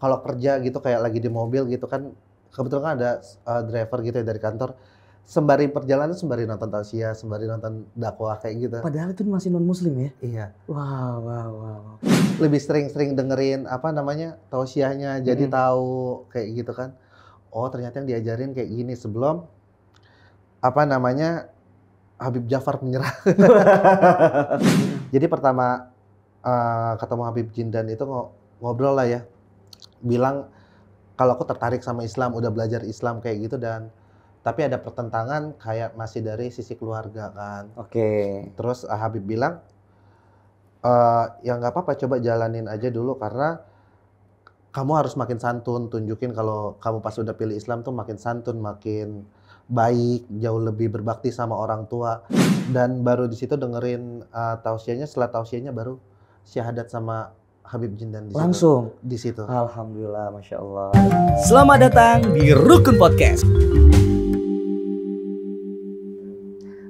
kalau kerja gitu kayak lagi di mobil gitu kan, kebetulan kan ada driver gitu ya dari kantor, sembari perjalanan sembari nonton tausiah, sembari nonton dakwah kayak gitu. Padahal itu masih non muslim ya? Iya. Wow, wow, wow. Lebih sering-sering dengerin apa namanya tausiahnya, jadi tahu kayak gitu kan. Oh ternyata yang diajarin kayak gini sebelum apa namanya Habib Ja'far menyerah. Jadi pertama ketemu Habib Jindan itu ngobrol lah ya, bilang kalau aku tertarik sama Islam, udah belajar Islam kayak gitu dan tapi ada pertentangan kayak masih dari sisi keluarga kan. Oke. Terus Habib bilang, ya nggak apa-apa coba jalanin aja dulu karena kamu harus makin santun, tunjukin kalau kamu pas udah pilih Islam tuh makin santun, makin baik, jauh lebih berbakti sama orang tua. Dan baru di situ dengerin tausiahnya, setelah tausiahnya baru syahadat sama Habib Jindan di situ. Langsung? Di situ. Alhamdulillah, Masya Allah. Selamat datang di Rukun Podcast.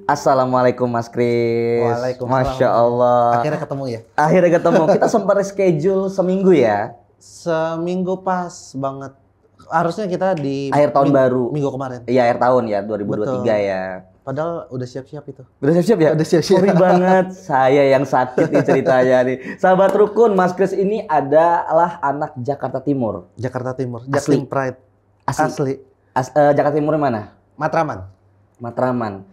Assalamualaikum Mas Kris. Waalaikumsalam. Masya Allah. Akhirnya ketemu ya? Akhirnya ketemu. Kita sempat reschedule seminggu ya? Seminggu pas banget. Harusnya kita di Akhir tahun baru. Minggu kemarin. Iya, akhir tahun ya, 2023 Betul. ya. Padahal udah siap-siap itu. Udah siap-siap ya? Udah siap-siap. Sorry banget, saya yang sakit nih ceritanya nih. Sahabat Rukun, Mas Kris ini adalah anak Jakarta Timur. Jakarta Timur, Asli. Jaktim Pride. Asli. Asli. Jakarta Timur mana? Matraman. Matraman.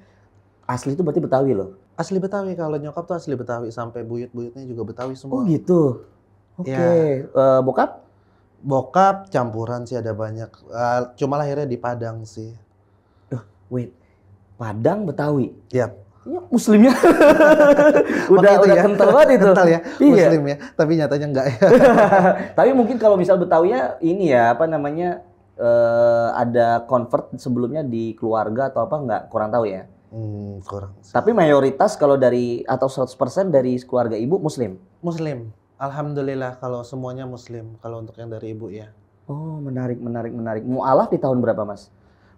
Asli itu berarti Betawi loh? Asli Betawi, kalau nyokap tuh asli Betawi. Sampai buyut-buyutnya juga Betawi semua. Oh gitu? Oke. Ya. Bokap? Bokap campuran sih ada banyak. Cuma lahirnya di Padang sih. Wait, Padang Betawi? Yap. Ya, Muslimnya udah itu ya. kental banget itu. Kental ya, Iya. Muslim ya. Tapi nyatanya enggak ya. Tapi mungkin kalau misal Betawinya ini ya apa namanya ada convert sebelumnya di keluarga atau apa nggak kurang tahu ya. Kurang. Tapi mayoritas kalau dari atau 100% dari keluarga ibu Muslim. Muslim. Alhamdulillah kalau semuanya Muslim. Kalau untuk yang dari ibu ya. Oh menarik. Mu'alaf di tahun berapa Mas?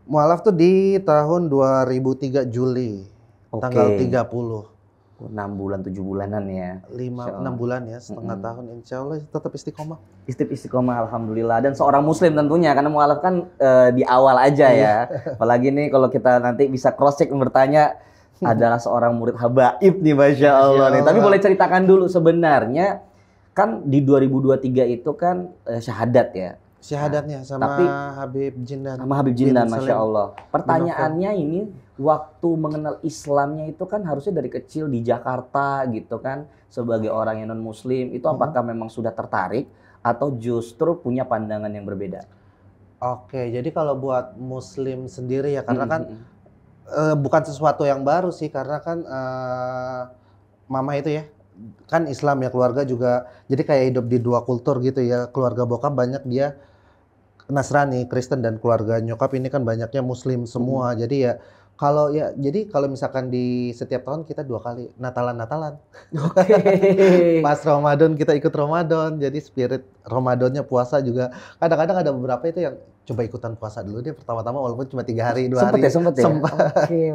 Mualaf tuh di tahun 2003 Juli. Oke. Tanggal 30. 6 bulan 7 bulanan ya. 6 bulan ya, setengah tahun. Insya Allah tetap istiqomah. Istiqomah alhamdulillah dan seorang muslim tentunya karena mualaf kan di awal aja ya. Apalagi nih kalau kita nanti bisa cross check bertanya adalah seorang murid habaib nih Masya Allah nih. Tapi boleh ceritakan dulu sebenarnya kan di 2023 itu kan syahadat ya. Syahadatnya sama Habib Jindan. Sama Habib Jindan, bin Masya Salim. Allah. Pertanyaannya ini, waktu mengenal Islamnya itu kan harusnya dari kecil di Jakarta gitu kan, sebagai orang yang non-Muslim, itu apakah memang sudah tertarik atau justru punya pandangan yang berbeda? Oke, jadi kalau buat Muslim sendiri ya, karena kan bukan sesuatu yang baru sih, karena kan mama itu ya, kan Islam ya, keluarga juga, jadi kayak hidup di dua kultur gitu ya. Keluarga bokap banyak dia Nasrani, Kristen, dan keluarga nyokap ini kan banyaknya Muslim semua. Jadi ya jadi kalau misalkan di setiap tahun kita 2 kali Natalan. Oke. Pas Ramadan kita ikut Ramadan, jadi spirit Ramadannya puasa juga. Kadang-kadang ada beberapa itu yang coba ikutan puasa dulu deh pertama-tama walaupun cuma 3 hari, 2 hari. Sempet ya? Sempat.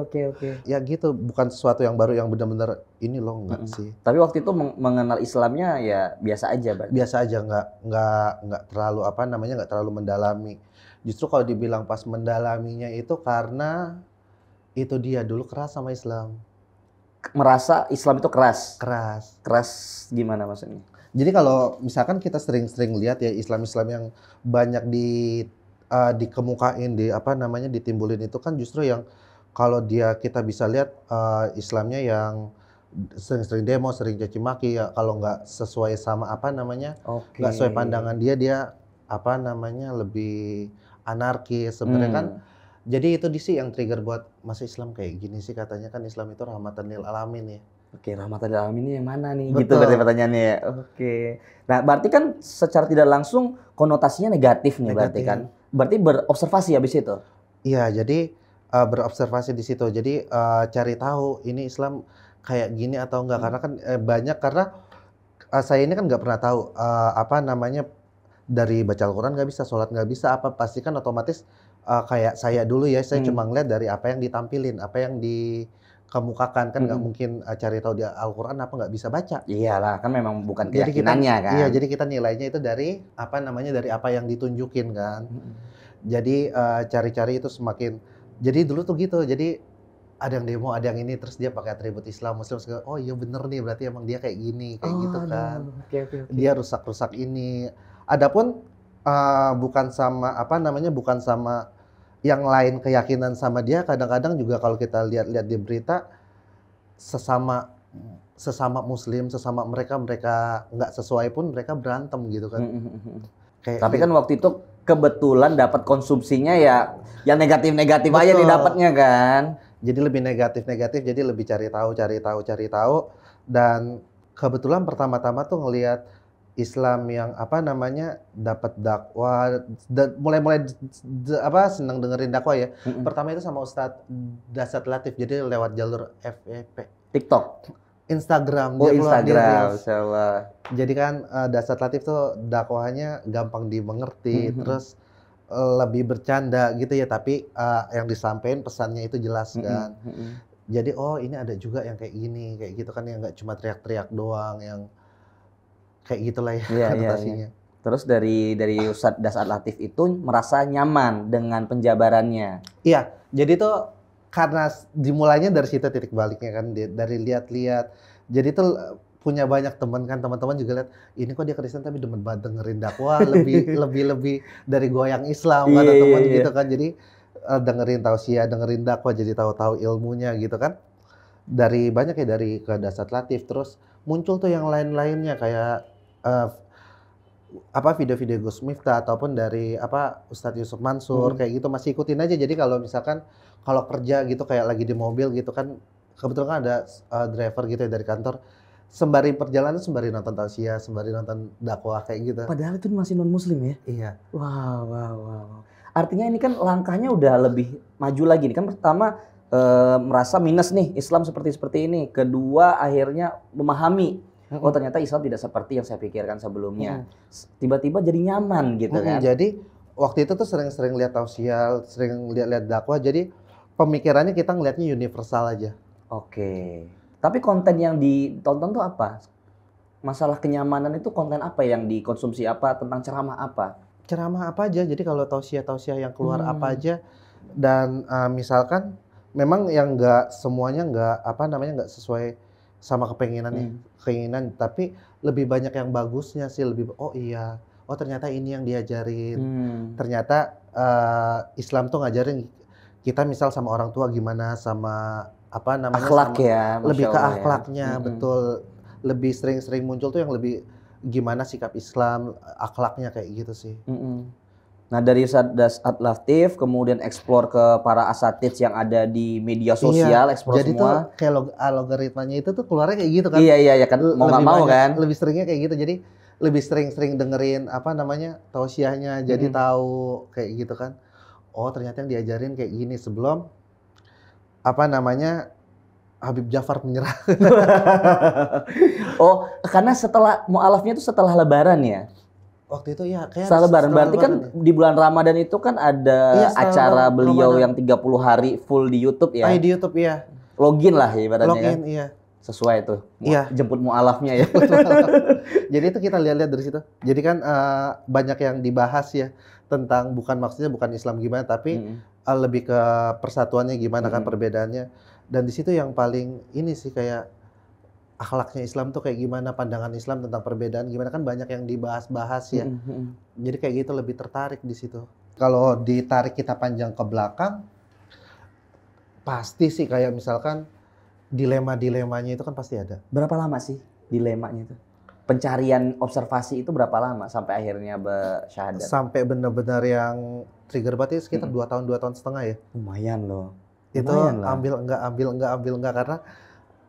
Oke. Ya gitu, bukan sesuatu yang baru yang benar-benar ini loh, enggak sih. Tapi waktu itu mengenal Islamnya ya biasa aja berarti? Biasa aja, nggak terlalu nggak terlalu mendalami. Justru kalau dibilang pas mendalaminya itu karena itu dia dulu keras sama Islam. Merasa Islam itu keras? Keras. Keras gimana maksudnya? Jadi kalau misalkan kita sering-sering lihat ya Islam-Islam yang banyak dikemukain ditimbulin itu kan justru yang kalau kita bisa lihat Islamnya yang sering-sering demo, sering caci maki ya, kalau nggak sesuai sama nggak sesuai pandangan dia lebih anarkis sebenarnya kan. Jadi itu sih yang trigger buat masa Islam kayak gini sih, katanya kan Islam itu rahmatan lil alamin ya. Oke, rahmatan lil alamin ini yang mana nih? Betul. Gitu berarti pertanyaannya ya. Oke. Nah, berarti kan secara tidak langsung konotasinya negatif nih berarti kan. Berarti berobservasi habis itu. Iya, jadi berobservasi di situ. Jadi cari tahu ini Islam kayak gini atau enggak, karena kan banyak, karena saya ini kan nggak pernah tahu dari baca Al-Quran nggak bisa, sholat nggak bisa, pasti kan otomatis kayak saya dulu ya, saya cuma ngeliat dari apa yang ditampilin, apa yang kemukakan kan nggak mungkin cari tahu di Al-Qur'an apa nggak bisa baca. Iyalah, kan memang bukan Jadi keyakinannya kan. Iya, jadi kita nilainya itu dari dari apa yang ditunjukin kan. Jadi cari-cari itu semakin jadi dulu tuh gitu. Jadi ada yang demo, ada yang ini terus dia pakai atribut Islam, Muslim segala. Oh iya bener nih, berarti emang dia kayak gini, kayak gitu kan. Oke. Dia rusak-rusak ini. Adapun bukan sama yang lain keyakinan sama dia, kadang-kadang juga kalau kita lihat-lihat di berita sesama Muslim, sesama mereka nggak sesuai pun mereka berantem gitu kan. Tapi kan waktu itu kebetulan dapat konsumsinya ya yang negatif-negatif aja didapatnya kan. Jadi lebih negatif, jadi lebih cari tahu dan kebetulan pertama-tama tuh ngelihat Islam yang dapat dakwah, mulai senang dengerin dakwah ya. Pertama itu sama Ustadz Dasat Latif, jadi lewat jalur FYP. TikTok, Instagram. Oh Instagram, insyaallah. Jadi kan Dasat Latif tuh dakwahnya gampang dimengerti, terus lebih bercanda gitu ya, tapi yang disampaikan pesannya itu jelas kan. Jadi oh ini ada juga yang kayak gini, kayak gitu kan, yang nggak cuma teriak-teriak doang, yang kayak gitulah ya konotasinya. Terus dari Ustadz Dasat Latif itu merasa nyaman dengan penjabarannya. Iya, jadi tuh karena dimulainya dari situ titik baliknya kan, dari lihat-lihat. Jadi tuh punya banyak teman-teman juga lihat ini kok dia Kristen tapi demen banget dengerin dakwah, lebih dari goyang Islam, ada teman gitu kan. Jadi dengerin tausiah, dengerin dakwah, jadi tahu-tahu ilmunya gitu kan. Dari banyak ya, dari ke Dasat Latif, terus muncul tuh yang lain-lainnya kayak video-video Gus Miftah ataupun dari Ustadz Yusuf Mansur kayak gitu, masih ikutin aja. Jadi kalau misalkan kalau kerja gitu kayak lagi di mobil gitu kan, kebetulan kan ada driver gitu ya dari kantor, sembari perjalanan sembari nonton tausiah, sembari nonton dakwah kayak gitu. Padahal itu masih non muslim ya? Iya. Wow. Artinya ini kan langkahnya udah lebih maju lagi nih kan. Pertama merasa minus nih Islam seperti ini. Kedua akhirnya memahami oh ternyata Islam tidak seperti yang saya pikirkan sebelumnya. Tiba-tiba jadi nyaman gitu kan. Jadi waktu itu tuh sering-sering lihat tausiah, sering lihat dakwah. Jadi pemikirannya kita ngelihatnya universal aja. Oke. Tapi konten yang ditonton tuh apa? Masalah kenyamanan itu konten apa yang dikonsumsi, apa tentang ceramah apa? Ceramah apa aja. Jadi kalau tausiah yang keluar apa aja. Dan misalkan memang yang semuanya nggak sesuai sama keinginan, tapi lebih banyak yang bagusnya sih, ternyata ini yang diajarin. Ternyata Islam tuh ngajarin kita misal sama orang tua gimana, sama akhlak ya, lebih ke akhlaknya. Betul, lebih sering muncul tuh yang lebih gimana sikap Islam, akhlaknya kayak gitu sih. Nah dari Dasat Latif kemudian eksplor ke para asatidz yang ada di media sosial, eksplor jadi semua. Jadi tuh kayak algoritmanya itu tuh keluarnya kayak gitu kan. Iya kan, mau nggak mau kan. Lebih seringnya kayak gitu, jadi lebih sering dengerin tausiahnya, jadi tahu kayak gitu kan. Oh ternyata yang diajarin kayak gini, sebelum Habib Ja'far menyerah. Oh karena setelah mu'alafnya itu setelah Lebaran ya? Waktu itu ya kayak setelah Lebaran. Berarti kan ya, di bulan Ramadan itu kan ada acara beliau yang 30 hari full di YouTube ya? Di YouTube iya. Login lah ibaratnya. Login kan? iya. Sesuai tuh. Iya. Jemput mu'alafnya ya. Jadi itu kita lihat dari situ. Jadi kan banyak yang dibahas ya tentang maksudnya bukan Islam gimana, tapi lebih ke persatuannya gimana kan, perbedaannya. Dan di situ yang paling ini sih kayak akhlaknya Islam tuh kayak gimana, pandangan Islam tentang perbedaan gimana, kan banyak yang dibahas-bahas ya. Jadi kayak gitu, lebih tertarik di situ. Kalau ditarik kita panjang ke belakang, pasti sih kayak misalkan dilema-dilemanya itu kan pasti ada. Berapa lama sih dilemanya itu? Pencarian observasi itu berapa lama sampai akhirnya bersyahadat? Sampai benar-benar yang trigger berarti sekitar 2 tahun ya. Lumayan loh. Itu ambil enggak karena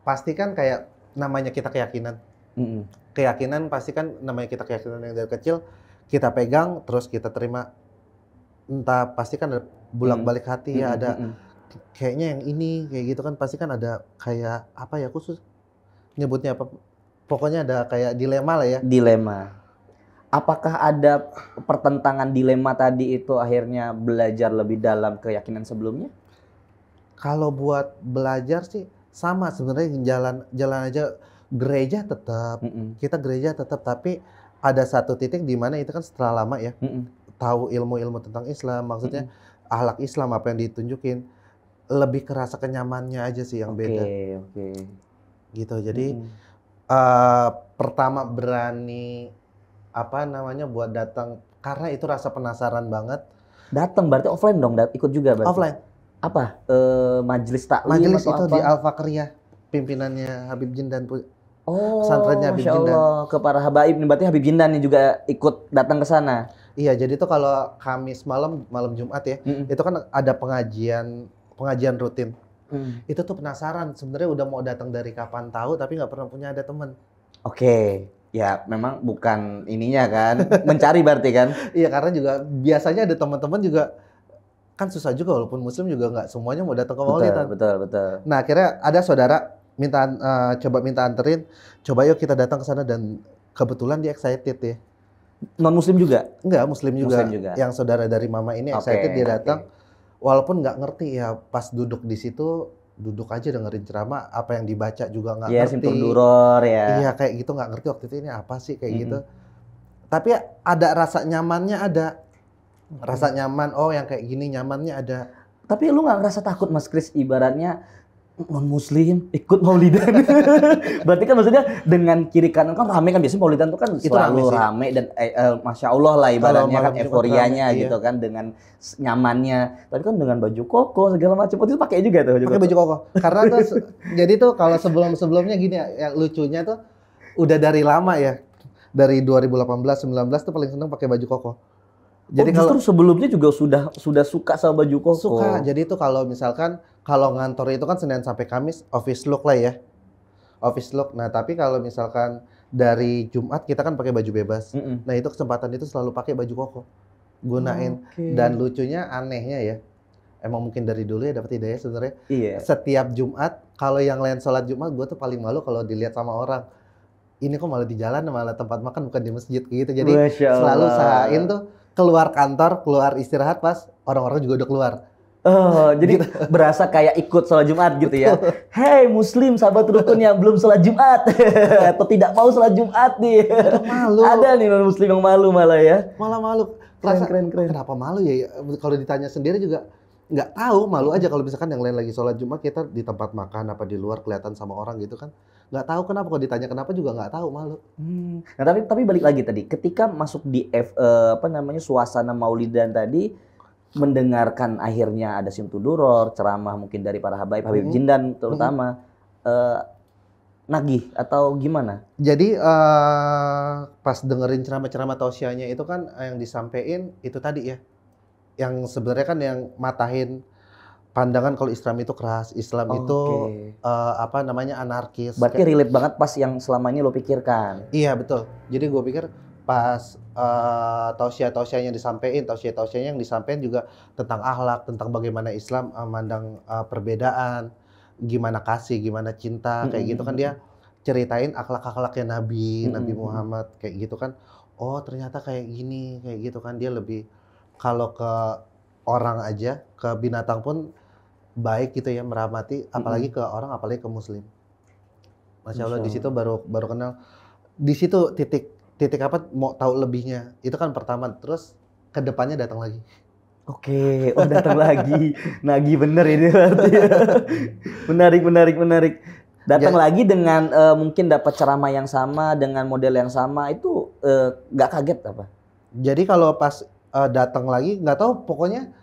pasti kan kayak namanya kita keyakinan. Keyakinan pasti kan namanya kita keyakinan yang dari kecil kita pegang terus kita terima. Entah pasti kan ada bolak-balik hati ya, ada kayaknya yang ini kayak gitu kan, pasti kan ada kayak khusus nyebutnya apa? Pokoknya ada kayak dilema lah ya. Dilema. Apakah ada pertentangan dilema tadi itu akhirnya belajar lebih dalam keyakinan sebelumnya? Kalau buat belajar sih sama sebenarnya jalan aja gereja tetap, kita gereja tetap, tapi ada satu titik di mana itu kan setelah lama ya, tahu ilmu-ilmu tentang Islam, maksudnya akhlak Islam apa yang ditunjukin, lebih kerasa kenyamannya aja sih yang beda. Oke. Gitu. Jadi pertama berani buat datang karena itu rasa penasaran banget. Datang berarti offline dong, ikut juga berarti. Offline. Apa? Majelis taklim Majelis atau itu apa? di Al-Fakriyah, pimpinannya Habib Jindan. Masya Pesantrennya Habib Jindan. Allah, ke para habaib nih, berarti Habib Jindan nih juga ikut datang ke sana. Iya, jadi tuh kalau Kamis malam Jumat ya, itu kan ada pengajian rutin. Itu tuh penasaran, sebenarnya udah mau datang dari kapan tahu, tapi nggak pernah punya ada temen. Oke, ya memang bukan ininya kan, mencari berarti kan? Iya, karena juga biasanya ada teman-teman juga kan susah juga, walaupun Muslim juga nggak semuanya mau datang ke maulidan. Betul. Nah, akhirnya ada saudara coba minta anterin, coba yuk kita datang ke sana, dan kebetulan dia excited ya. Non Muslim juga? Enggak, Muslim juga. Muslim juga. Yang saudara dari mama ini excited, dia datang. Walaupun nggak ngerti ya, pas duduk di situ, duduk aja dengerin ceramah, apa yang dibaca juga nggak ngerti. Simtur duror ya. Iya, kayak gitu nggak ngerti waktu itu, ini apa sih kayak gitu. Tapi ada rasa nyamannya, ada. Rasa nyaman, oh yang kayak gini nyamannya ada. Tapi lu nggak ngerasa takut Mas Kris, ibaratnya non Muslim ikut maulidan? Berarti kan maksudnya dengan kiri kanan kan rame kan, biasanya maulidan tuh kan Itu selalu rame dan Masya Allah lah ibaratnya kan, euforianya rame, gitu kan, dengan nyamannya. Tapi kan dengan baju koko segala macam, itu pakai juga tuh pakai baju koko. Karena tuh jadi tuh kalau sebelumnya gini ya, yang lucunya tuh udah dari lama ya, dari 2018-19 tuh paling seneng pakai baju koko. Jadi justru sebelumnya juga sudah suka sama baju koko. Suka. Jadi itu kalau misalkan kalau ngantor itu kan Senin sampai Kamis office look lah ya. Office look. Nah, tapi kalau misalkan dari Jumat kita kan pakai baju bebas. Nah, itu kesempatan itu selalu pakai baju koko. Gunain. Dan lucunya, anehnya ya. Emang mungkin dari dulu ya dapat ide sebenarnya. Iya. Setiap Jumat kalau yang lain sholat Jumat, gue tuh paling malu kalau dilihat sama orang. Ini kok malah di jalan, malah tempat makan bukan di masjid gitu. Jadi selalu usahain tuh keluar kantor, keluar istirahat pas orang-orang juga udah keluar. Oh, jadi berasa kayak ikut sholat Jumat gitu ya. Hei Muslim, sahabat rukun yang belum sholat Jumat atau tidak mau sholat Jumat nih. Malu. Ada nih non Muslim yang malu malah ya. Malah malu. Keren. Kenapa malu ya? Kalau ditanya sendiri juga nggak tahu, malu aja kalau misalkan yang lain lagi sholat Jumat, kita di tempat makan apa di luar kelihatan sama orang gitu kan. Nggak tahu kenapa, kalau ditanya kenapa juga nggak tahu, malu. Nah tapi balik lagi tadi, ketika masuk di suasana maulidan tadi, mendengarkan akhirnya ada simtuduror, ceramah mungkin dari para Habib Jindan terutama, nagih atau gimana? Jadi pas dengerin ceramah-ceramah tausiahnya itu kan yang disampaikan itu tadi ya, yang sebenarnya kan yang matahin pandangan kalau Islam itu keras, Islam itu anarkis. Berarti relate banget pas yang selama ini lo pikirkan. Iya betul. Jadi gue pikir pas tausiah-tausiahnya disampaikan, tausiah-tausiahnya yang disampaikan juga tentang akhlak, tentang bagaimana Islam memandang perbedaan, gimana kasih, gimana cinta, kayak gitu kan, dia ceritain akhlak-akhlaknya Nabi Muhammad kayak gitu kan. Oh ternyata kayak gini, kayak gitu kan, dia lebih kalau ke orang aja, ke binatang pun baik gitu ya, merahmati, apalagi ke orang, apalagi ke Muslim. Masya Allah, di situ baru kenal. Di situ titik apa mau tahu lebihnya. Itu kan pertama, terus ke depannya datang lagi. Oke, datang lagi. Nagih bener ini berarti. Menarik. Datang lagi dengan mungkin dapat ceramah yang sama, dengan model yang sama, itu nggak kaget apa? Jadi kalau pas datang lagi, nggak tahu, pokoknya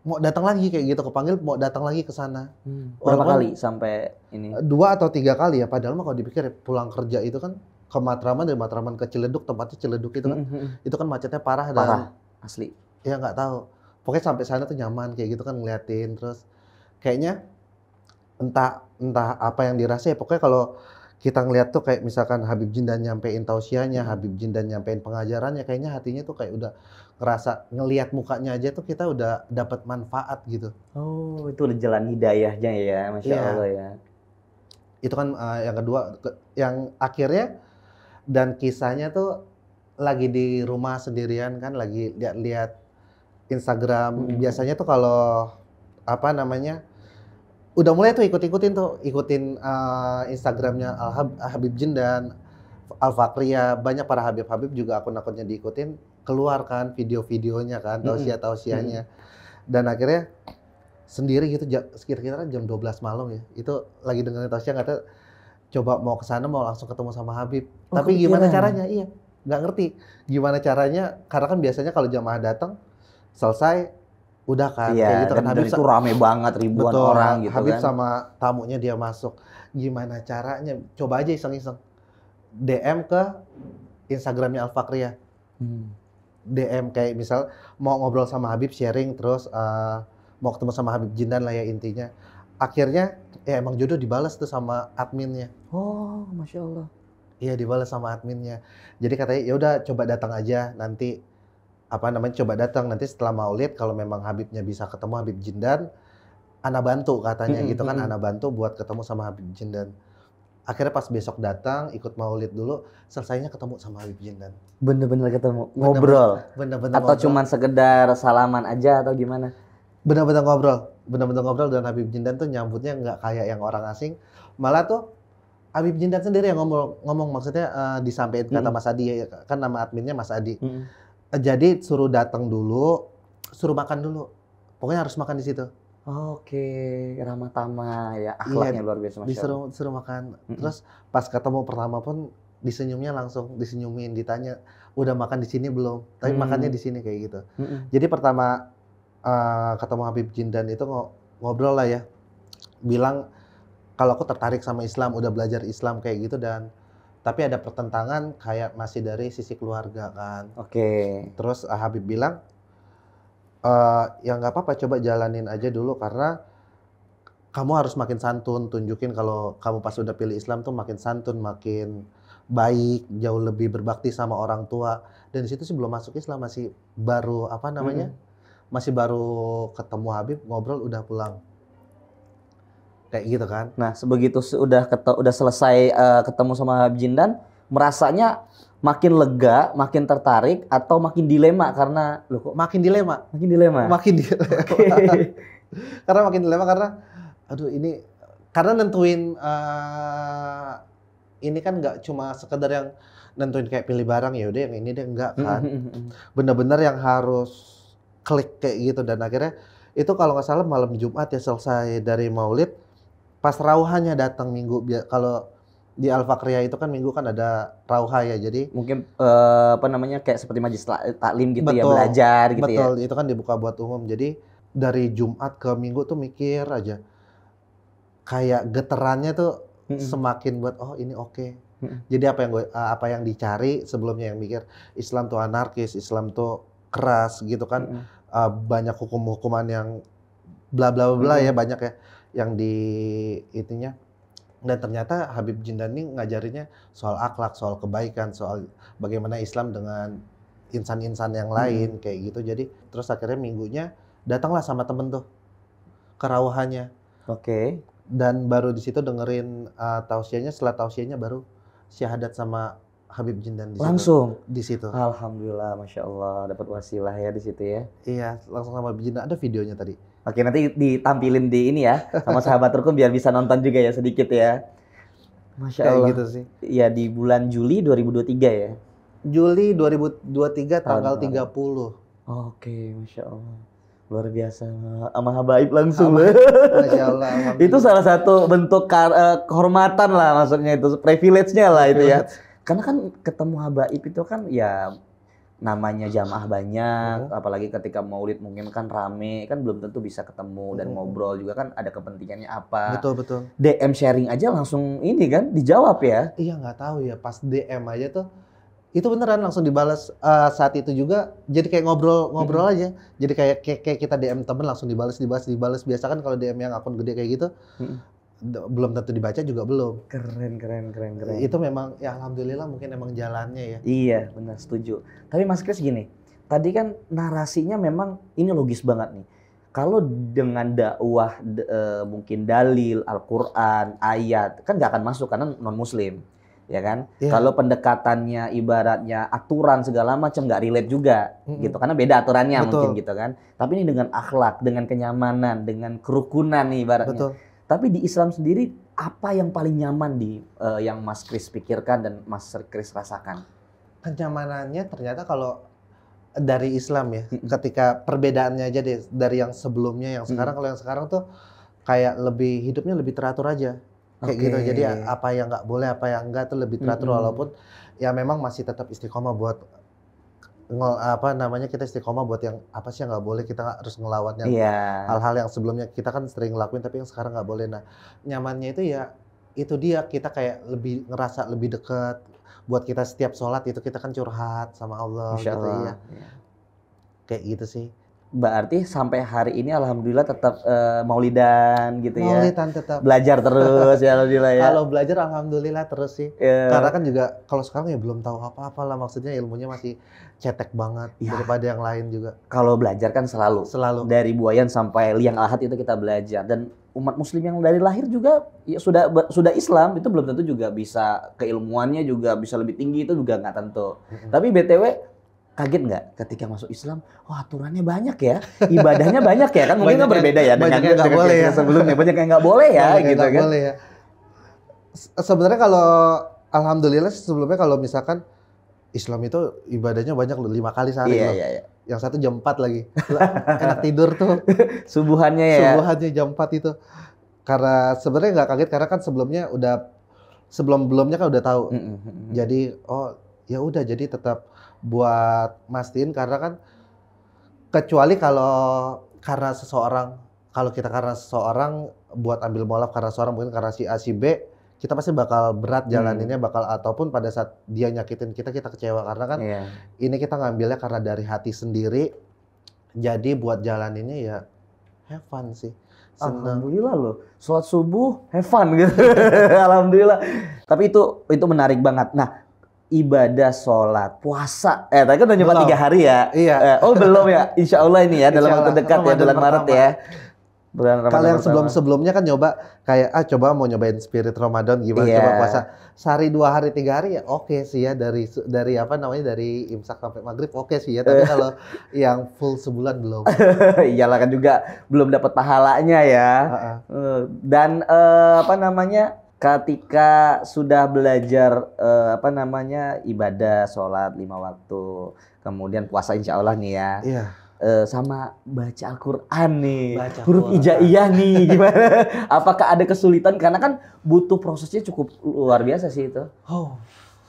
mau datang lagi kayak gitu, kepanggil mau datang lagi ke sana. Berapa kali sampai ini? 2 atau 3 kali ya, padahal mah kalau dipikir pulang kerja itu kan ke Matraman, dari Matraman ke Ciledug, tempatnya Ciledug itu kan, itu kan macetnya parah. Dan asli. Ya nggak tahu, pokoknya sampai sana tuh nyaman kayak gitu kan, ngeliatin, terus kayaknya entah apa yang dirasa ya, pokoknya kalau kita ngeliat tuh kayak misalkan Habib Jindan nyampein tausiahnya, Habib Jindan nyampein pengajarannya, kayaknya hatinya tuh kayak udah ngerasa, ngelihat mukanya aja tuh kita udah dapat manfaat gitu. Oh, itu udah jalan hidayahnya ya, Masya Allah ya. Itu kan yang kedua, yang akhirnya, dan kisahnya tuh lagi di rumah sendirian kan, lagi lihat Instagram. Biasanya tuh kalau udah mulai tuh ikutin Instagramnya Habib Jin dan Al Fakhriyah, banyak para Habib juga akun-akunnya diikutin, keluar kan video-videonya kan, tausiah-tausiahnya. Dan akhirnya sendiri gitu sekitar jam 12 malam ya, itu lagi dengerin tausiah, kata coba mau ke sana, mau langsung ketemu sama Habib. Tapi gimana caranya? Iya, nggak ngerti gimana caranya, karena kan biasanya kalau jamaah datang selesai udah kan, kayak gitu kan. Habib itu rame banget, ribuan orang gitu Habib kan. sama tamunya dia masuk. Gimana caranya? Coba aja iseng-iseng DM ke Instagramnya Al Fakhriyah. DM kayak misal mau ngobrol sama Habib, sharing, terus mau ketemu sama Habib Jindan lah ya intinya. Akhirnya ya emang jodoh dibalas tuh sama adminnya. Oh, Masya Allah. Iya, dibalas sama adminnya. Jadi katanya ya udah coba datang aja nanti, coba datang nanti setelah Maulid, kalau memang Habibnya bisa ketemu Habib Jindan, ana bantu katanya gitu kan, ana bantu buat ketemu sama Habib Jindan. Akhirnya pas besok datang, ikut Maulid dulu, selesainya ketemu sama Habib Jindan. Bener-bener ketemu, ngobrol? Bener-bener atau ngobrol. cuman sekedar salaman aja atau gimana? Bener-bener ngobrol, dan Habib Jindan tuh nyambutnya nggak kayak yang orang asing. Malah tuh Habib Jindan sendiri yang ngomong maksudnya disampaikan kata Mas Adi, kan nama adminnya Mas Adi. Jadi suruh datang dulu, suruh makan dulu. Pokoknya harus makan di situ. Oke, ramah tamah ya, akhlaknya luar biasa, Masya Allah. Disuruh makan. Terus pas ketemu pertama pun disenyumnya langsung, disenyumin, ditanya udah makan di sini belum? Tapi makannya di sini kayak gitu. Jadi pertama ketemu Habib Jindan itu ngobrol lah ya, bilang kalau aku tertarik sama Islam, udah belajar Islam kayak gitu, dan tapi ada pertentangan kayak masih dari sisi keluarga kan. Oke. Terus Habib bilang ya nggak apa-apa, coba jalanin aja dulu, karena kamu harus makin santun, tunjukin kalau kamu pas udah pilih Islam tuh makin santun, makin baik, jauh lebih berbakti sama orang tua. Dan di situ sih belum masuk Islam, masih baru masih baru ketemu Habib, ngobrol udah pulang. Kayak gitu kan. Nah, sebegitu udah selesai ketemu sama Habib Jindan, merasanya makin lega, makin tertarik, atau makin dilema karena loh kok makin dilema. Okay. Karena makin dilema karena aduh ini karena nentuin ini kan nggak cuma sekedar yang nentuin kayak pilih barang ya udah yang ini deh, enggak kan. Bener-bener yang harus klik kayak gitu. Dan akhirnya itu kalau nggak salah malam Jumat ya, selesai dari Maulid, pas rauhannya datang Minggu. Kalau di Al Fakhriyah itu kan Minggu kan ada rauhah ya, jadi mungkin kayak seperti majelis taklim gitu. Betul, ya, belajar gitu. Betul, itu kan dibuka buat umum. Jadi dari Jumat ke Minggu tuh mikir aja, kayak geterannya tuh semakin buat oh ini oke. Jadi apa yang dicari sebelumnya, yang mikir Islam tuh anarkis, Islam tuh keras gitu kan, banyak hukuman yang bla bla bla ya, banyak ya yang di itunya. Dan ternyata Habib Jindan ini ngajarinnya soal akhlak, soal kebaikan, soal bagaimana Islam dengan insan-insan yang lain kayak gitu. Jadi terus akhirnya Minggunya datanglah sama temen tuh ke rauhannya. Oke. Dan baru di situ dengerin tausiahnya, setelah tausiahnya baru syahadat sama Habib Jindan di situ. Langsung di situ. Alhamdulillah, Masya Allah, dapat wasilah ya di situ ya. Iya, langsung sama Habib Jindan. Ada videonya tadi. Oke, nanti ditampilin di ini ya sama sahabat rukun biar bisa nonton juga ya sedikit ya. Masya Allah. Kayak gitu sih. Iya, di bulan Juli 2023 ya. Juli 2023 tanggal 30. Oke, Masya Allah. Luar biasa, sama habaib langsung. Masya Allah. Itu salah satu bentuk kehormatan lah, maksudnya itu privilege-nya lah itu ya. Karena kan ketemu habaib itu kan ya namanya jamaah banyak, apalagi ketika Maulid mungkin kan rame, kan belum tentu bisa ketemu dan ngobrol juga kan ada kepentingannya apa. Betul. DM sharing aja langsung ini kan dijawab ya. Iya, nggak tahu ya, pas DM aja tuh itu beneran langsung dibalas saat itu juga. Jadi kayak ngobrol aja. Jadi kayak kita DM temen langsung dibalas. Biasa kan kalau DM yang akun gede kayak gitu belum tentu dibaca juga belum. Keren. Itu memang ya alhamdulillah mungkin emang jalannya ya. Iya, benar, setuju. Tapi Mas Kris gini, tadi kan narasinya memang ini logis banget nih. Kalau dengan dakwah mungkin dalil, Al-Qur'an, ayat, kan nggak akan masuk karena non-muslim. Ya kan? Yeah. Kalau pendekatannya ibaratnya aturan segala macam nggak relate juga gitu, karena beda aturannya. Betul. Mungkin gitu kan. Tapi ini dengan akhlak, dengan kenyamanan, dengan kerukunan nih ibaratnya. Betul. Tapi di Islam sendiri apa yang paling nyaman yang Mas Kris pikirkan dan Mas Kris rasakan? Kenyamanannya ternyata kalau dari Islam ya, ketika perbedaannya aja deh dari yang sebelumnya, yang sekarang. Kalau yang sekarang tuh kayak hidupnya lebih teratur aja, kayak gitu. Jadi apa yang nggak boleh, apa yang enggak tuh lebih teratur, walaupun ya memang masih tetap istiqomah buat kita istiqomah buat yang apa sih yang nggak boleh, kita harus ngelawan yang hal-hal yang sebelumnya kita kan sering ngelakuin tapi yang sekarang nggak boleh. Nah, nyamannya itu ya itu dia, kita kayak lebih ngerasa lebih dekat. Buat kita setiap sholat itu kita kan curhat sama Allah gitu ya. Kayak gitu sih. Berarti sampai hari ini alhamdulillah tetap maulidan gitu ya. Maulidan tetap. Belajar terus ya alhamdulillah ya. Kalau belajar alhamdulillah terus sih. Karena kan juga kalau sekarang ya belum tahu apa-apa lah, maksudnya ilmunya masih cetek banget daripada yang lain juga. Kalau belajar kan selalu. Dari buayan sampai liang lahat itu kita belajar, dan umat muslim yang dari lahir juga ya sudah Islam itu belum tentu juga bisa keilmuannya juga bisa lebih tinggi, itu juga nggak tentu. Tapi BTW kaget nggak ketika masuk Islam? Wah, aturannya banyak ya, ibadahnya banyak ya, kan mungkin kan berbeda ya dengan yang sebelumnya. Banyak yang nggak boleh ya, gitu kan? Boleh ya. Sebenarnya kalau alhamdulillah sebelumnya kalau misalkan Islam itu ibadahnya banyak 5 kali sehari. Iya. Yang satu jam 4 lagi, enak tidur tuh. Subuhannya ya. Subuhannya jam 4 itu. Karena sebenarnya nggak kaget karena kan sebelumnya kan udah tahu. Jadi ya udah, jadi tetap buat mastiin, karena kan kecuali kalau kita karena seseorang buat ambil mualaf karena seseorang, mungkin karena si A si B, kita pasti bakal berat jalaninnya, ataupun pada saat dia nyakitin kita kecewa, karena kan ini kita ngambilnya karena dari hati sendiri. Jadi buat jalaninnya ya have fun sih. Seneng. Alhamdulillah loh, sholat subuh have fun gitu. Alhamdulillah. Tapi itu menarik banget. Nah, ibadah sholat, puasa. Tadi kan udah nyoba 3 hari ya? Iya. Belum ya? Insya Allah ini ya, dalam waktu dekat ya, bulan Maret ya. Kalau yang sebelumnya kan nyoba kayak coba mau nyobain spirit Ramadan gimana, coba puasa sehari 2 hari 3 hari ya oke sih ya, dari dari imsak sampai maghrib oke sih ya, tapi kalau yang full sebulan belum. Iyalah kan juga belum dapat pahalanya ya. Dan ketika sudah belajar ibadah sholat 5 waktu, kemudian puasa insya Allah nih ya. Iya. Sama baca Al-Quran nih, huruf hijaiyah nih, gimana? Apakah ada kesulitan? Karena kan butuh prosesnya cukup luar biasa sih itu.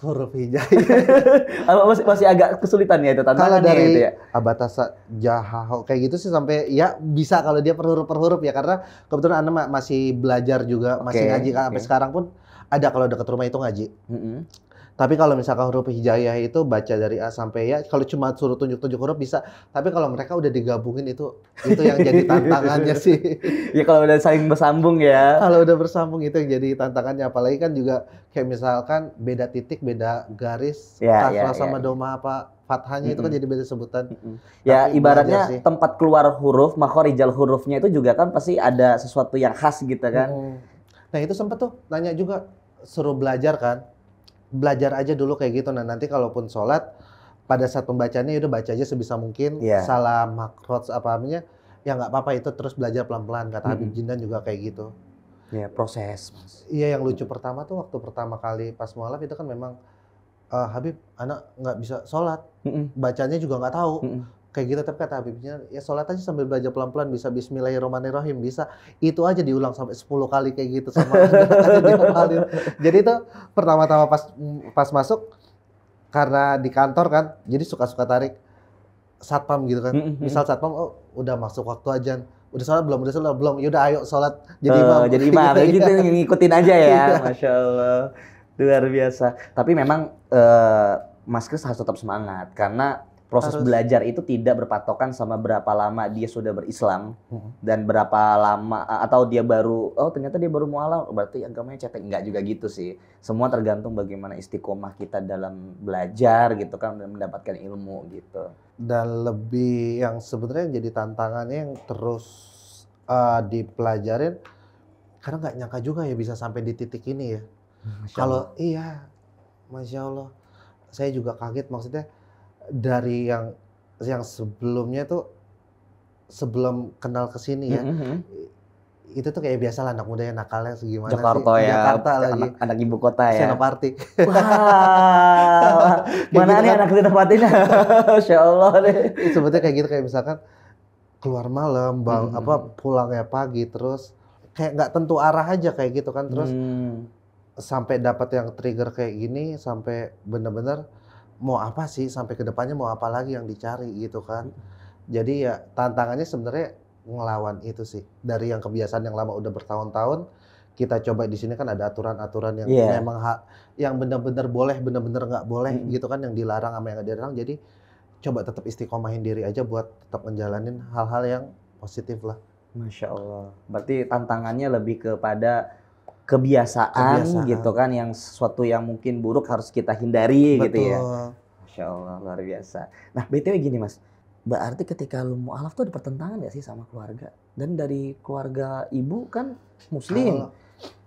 Huruf hijaiyah. masih agak kesulitan ya itu tantangannya. Kalau dari gitu ya? abatasa jaha kayak gitu sih sampai ya bisa kalau dia per huruf ya, karena kebetulan Anda masih belajar juga, masih ngaji sampai sekarang pun ada kalau dekat rumah itu ngaji. Tapi kalau misalkan huruf hijaiyah itu baca dari A sampai Ya, kalau cuma suruh tunjuk-tunjuk huruf bisa. Tapi kalau mereka udah digabungin itu yang jadi tantangannya sih. Ya kalau udah saling bersambung ya. Kalau udah bersambung itu yang jadi tantangannya. Apalagi kan juga kayak misalkan beda titik, beda garis, kasrah sama doma fathahnya itu kan jadi beda sebutan. Ya ibaratnya tempat keluar huruf, makhorijal hurufnya itu juga kan pasti ada sesuatu yang khas gitu kan. Nah itu sempet tuh nanya juga, suruh belajar kan. Belajar aja dulu kayak gitu. Nah nanti kalaupun sholat pada saat pembacanya udah baca aja sebisa mungkin. Salah makrot ya nggak apa-apa, itu terus belajar pelan-pelan. Kata Habib Jindan juga kayak gitu. Ya proses. Iya, yang lucu pertama tuh waktu pertama kali pas mualaf itu kan memang Habib anak nggak bisa sholat, bacanya juga nggak tahu. Kayak gitu, tapi kata Habibnya ya sholat aja sambil belajar pelan-pelan, bisa Bismillahirrahmanirrahim, bisa itu aja diulang sampai 10 kali kayak gitu sama Jadi itu pertama-tama pas masuk, karena di kantor kan jadi suka-suka tarik satpam gitu kan. Misal satpam udah masuk waktu ajan, udah sholat belum, yaudah ayo sholat jadi imam gitu, ngikutin aja ya. Masya Allah, luar biasa. Tapi memang Mas Kris harus tetap semangat, karena proses belajar itu tidak berpatokan sama berapa lama dia sudah berislam dan berapa lama atau dia baru ternyata dia baru mualaf berarti agamanya cetek, enggak juga gitu sih. Semua tergantung bagaimana istiqomah kita dalam belajar gitu kan, dan mendapatkan ilmu gitu. Dan lebih yang sebenarnya jadi tantangannya yang terus dipelajarin, karena nggak nyangka juga ya bisa sampai di titik ini ya. Kalau Masya Allah, saya juga kaget, maksudnya dari yang sebelumnya tuh sebelum kenal ke sini ya, itu tuh kayak biasa lah anak muda yang nakalnya segimana Jakarta sih. ya, Jakarta lagi. anak ibu kota ya. Senoparty. Wah, mana gitu nih kan. anak Senopartynya? Masya Allah deh. Sebetulnya kayak gitu, kayak misalkan keluar malam, pulangnya pagi, terus kayak nggak tentu arah aja kayak gitu kan, terus sampai dapat yang trigger kayak gini, sampai bener-bener mau apa sih, sampai kedepannya mau apa lagi yang dicari gitu kan. Jadi ya tantangannya sebenarnya ngelawan itu sih, dari yang kebiasaan yang lama udah bertahun-tahun, kita coba di sini kan ada aturan-aturan yang memang yang bener-bener boleh, bener-bener nggak boleh gitu kan, yang dilarang sama yang nggak dilarang. Jadi coba tetap istiqomahin diri aja buat tetap menjalanin hal-hal yang positif lah. Masya Allah. Berarti tantangannya lebih kepada kebiasaan gitu kan, yang sesuatu yang mungkin buruk harus kita hindari. Betul. Gitu ya. Masya Allah, luar biasa. Nah, BTW gini Mas, berarti ketika lu mu'alaf tuh ada pertentangan gak sih sama keluarga? Dan dari keluarga ibu kan muslim,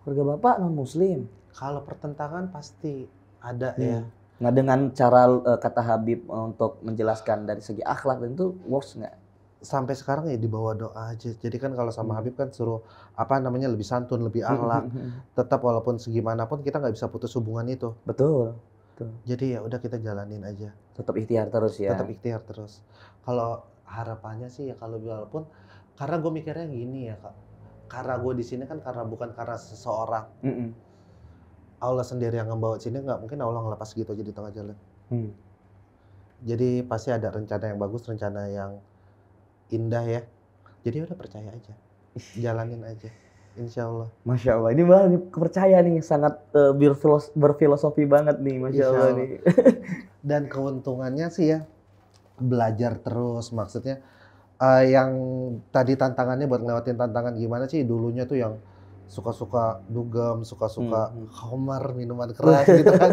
keluarga bapak non muslim. Kalau pertentangan pasti ada ya. Nah, dengan cara kata Habib untuk menjelaskan dari segi akhlak itu works nggak? Sampai sekarang ya dibawa doa aja. Jadi kan kalau sama Habib kan suruh lebih santun, lebih akhlak. Tetap walaupun segimanapun kita nggak bisa putus hubungan itu. Betul. Jadi ya udah kita jalanin aja. Tetap ikhtiar terus ya. Tetap ikhtiar terus. Kalau harapannya sih ya kalau walaupun, karena gue mikirnya gini ya Kak. Karena gue di sini kan bukan karena seseorang. Allah sendiri yang membawa sini, nggak mungkin Allah ngelepas gitu aja di tengah jalan. Jadi pasti ada rencana yang bagus, rencana yang indah ya. Jadi udah percaya aja, jalanin aja, insya Allah. Masya Allah, ini malah kepercayaan nih, sangat berfilosofi banget nih, Masya Allah nih. Dan keuntungannya sih ya, belajar terus, maksudnya yang tadi tantangannya buat ngelewatin tantangan gimana sih, dulunya tuh yang suka-suka dugem, suka-suka khamar, minuman keras gitu kan.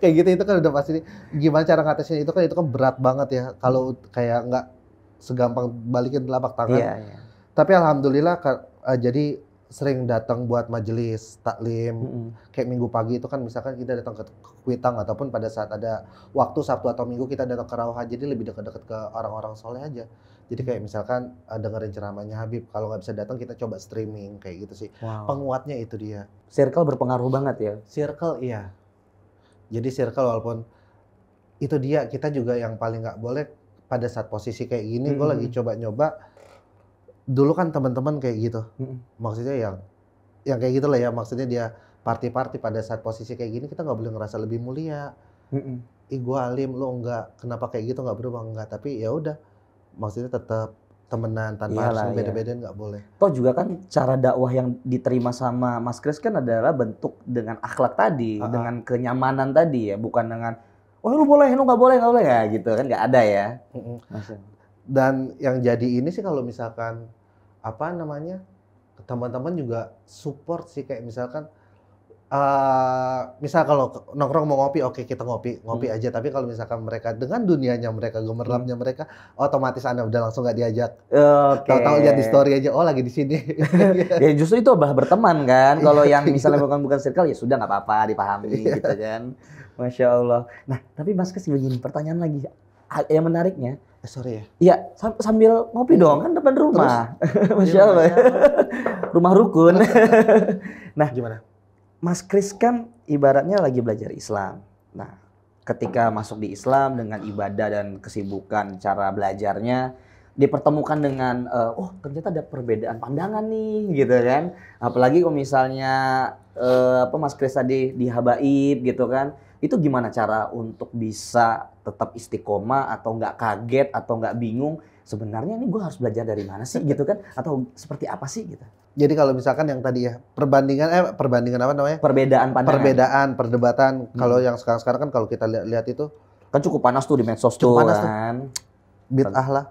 Kayak gitu itu kan udah pasti gimana cara ngatasin itu kan berat banget ya. Kalau kayak nggak segampang balikin telapak tangan. Tapi alhamdulillah jadi sering datang buat majelis taklim. Kayak minggu pagi itu kan misalkan kita datang ke Kuitang ataupun pada saat ada waktu Sabtu atau Minggu kita datang ke Rawah, jadi lebih dekat-dekat ke orang-orang soleh aja. Jadi kayak misalkan dengerin ceramahnya Habib, kalau nggak bisa datang kita coba streaming kayak gitu sih. Penguatnya itu dia. Circle berpengaruh banget ya? Circle iya. Jadi circle walaupun itu dia, kita juga yang paling nggak boleh pada saat posisi kayak gini. Gue lagi coba nyoba. Dulu kan teman-teman kayak gitu. Maksudnya yang kayak gitu lah ya. Maksudnya dia party-party pada saat posisi kayak gini kita nggak boleh ngerasa lebih mulia. Ih gue alim, lo enggak. Kenapa kayak gitu nggak berubah? Enggak. Tapi ya udah. Maksudnya tetap temenan tanpa harus beda-bedain nggak boleh. Toh juga kan cara dakwah yang diterima sama Mas Kris kan adalah bentuk dengan akhlak tadi, dengan kenyamanan tadi ya, bukan dengan oh lu boleh, lu nggak boleh ya gitu kan, nggak ada ya. Dan yang jadi ini sih kalau misalkan teman-teman juga support sih, kayak misalkan misal kalau nongkrong mau ngopi, oke kita ngopi aja. Tapi kalau misalkan mereka dengan dunianya mereka, gemerlapnya mereka, otomatis Anda udah langsung nggak diajak. Tahu-tahu lihat di story aja, oh lagi di sini. Ya justru itu adalah berteman kan. Kalau yang misalnya bukan circle ya sudah nggak apa-apa, dipahami gitu kan. Masya Allah. Nah tapi Mas Kris begini, pertanyaan lagi yang menariknya. Sorry ya. Iya, sambil ngopi dong kan depan rumah. Masya Allah. Rumah rukun. Nah gimana? Mas Kris kan ibaratnya lagi belajar Islam. Nah, ketika masuk di Islam dengan ibadah dan kesibukan cara belajarnya, dipertemukan dengan, oh ternyata ada perbedaan pandangan nih, gitu kan. Apalagi kalau misalnya Mas Kris tadi di habaib gitu kan, itu gimana cara untuk bisa tetap istiqomah atau nggak kaget atau nggak bingung? Sebenarnya ini gue harus belajar dari mana sih gitu kan? Atau seperti apa sih gitu? Jadi kalau misalkan yang tadi ya perbandingan apa namanya? Perbedaan pandangan. Perbedaan, perdebatan. Kalau yang sekarang kan kalau kita lihat itu kan cukup panas tuh di medsos tuh kan. Bid'ah lah.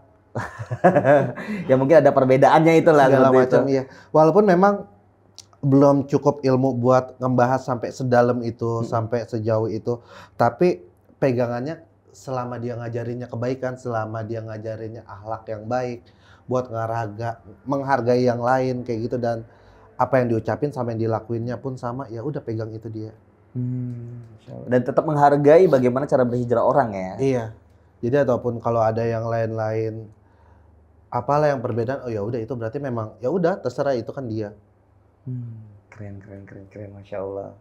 Ya mungkin ada perbedaannya itulah segala macam iya. Walaupun memang belum cukup ilmu buat ngebahas sampai sedalam itu, sampai sejauh itu. Tapi pegangannya selama dia ngajarinnya kebaikan, selama dia ngajarinnya akhlak yang baik, buat menghargai yang lain kayak gitu, dan apa yang diucapin sama yang dilakuinnya pun sama, ya udah pegang itu dia. Dan tetap menghargai bagaimana cara berhijrah orang ya. Iya. Jadi ataupun kalau ada yang lain-lain apalah yang perbedaan, oh ya udah itu berarti memang ya udah terserah itu kan dia. Keren, Masya Allah.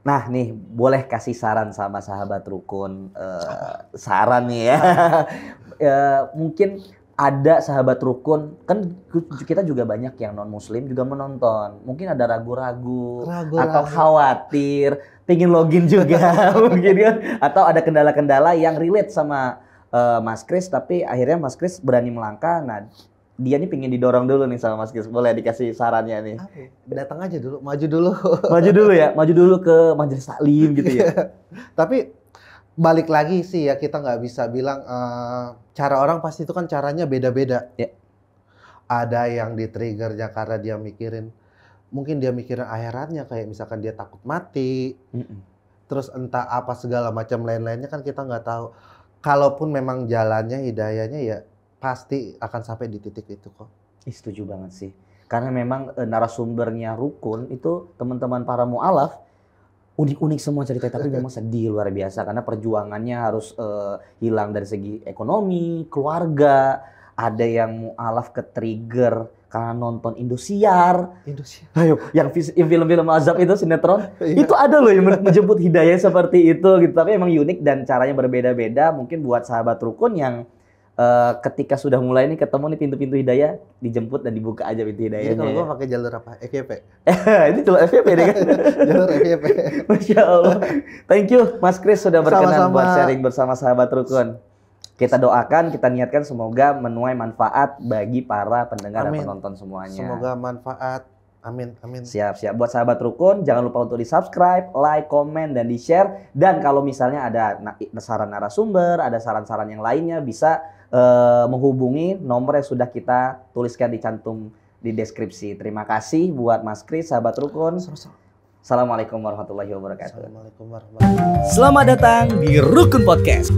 Nah nih, boleh kasih saran sama sahabat rukun, saran nih ya. Mungkin ada sahabat rukun, kan kita juga banyak yang non muslim juga menonton. Mungkin ada ragu-ragu atau khawatir, pengen login juga mungkin kan, atau ada kendala-kendala yang relate sama Mas Kris, tapi akhirnya Mas Kris berani melangkah. Nah, dia nih pengen didorong dulu nih sama Mas Kris. Boleh dikasih sarannya nih? Datang aja dulu, maju dulu. Maju dulu ya, maju dulu ke majelis taklim gitu ya. Tapi balik lagi sih ya, kita nggak bisa bilang cara orang pasti itu kan caranya beda-beda. Ya. Ada yang di-triggernya karena dia mikirin, mungkin dia mikirin akhiratnya, kayak misalkan dia takut mati. Terus entah apa segala macam lain-lainnya kan kita nggak tahu. Kalaupun memang jalannya, hidayahnya ya pasti akan sampai di titik itu kok. Setuju banget sih. Karena memang narasumbernya rukun itu teman-teman para mu'alaf unik-unik semua cerita, tapi memang sedih luar biasa karena perjuangannya harus hilang dari segi ekonomi, keluarga. Ada yang mu'alaf ke trigger karena nonton Indosiar. Ayo, yang film-film azab itu, sinetron. Itu ada loh yang menjemput hidayah seperti itu gitu. Tapi emang unik dan caranya berbeda-beda. Mungkin buat sahabat rukun yang ketika sudah mulai nih ketemu nih pintu-pintu hidayah, dijemput dan dibuka aja pintu hidayahnya. Jadi kalau gua pakai jalur apa? FYP. Ini jalur FYP deh kan? Jalur FYP. Masya Allah. Thank you Mas Kris sudah berkenan buat sharing bersama sahabat rukun. Kita doakan, kita niatkan semoga menuai manfaat bagi para pendengar dan penonton semuanya. Semoga manfaat. Amin. Siap. Buat sahabat rukun, jangan lupa untuk di-subscribe, like, komen, dan di-share. Dan kalau misalnya ada saran narasumber, ada saran-saran yang lainnya, bisa menghubungi nomor yang sudah kita tuliskan dicantum di deskripsi. Terima kasih buat Mas Kris, sahabat rukun. Assalamualaikum warahmatullahi wabarakatuh. Selamat datang di Rukun Podcast.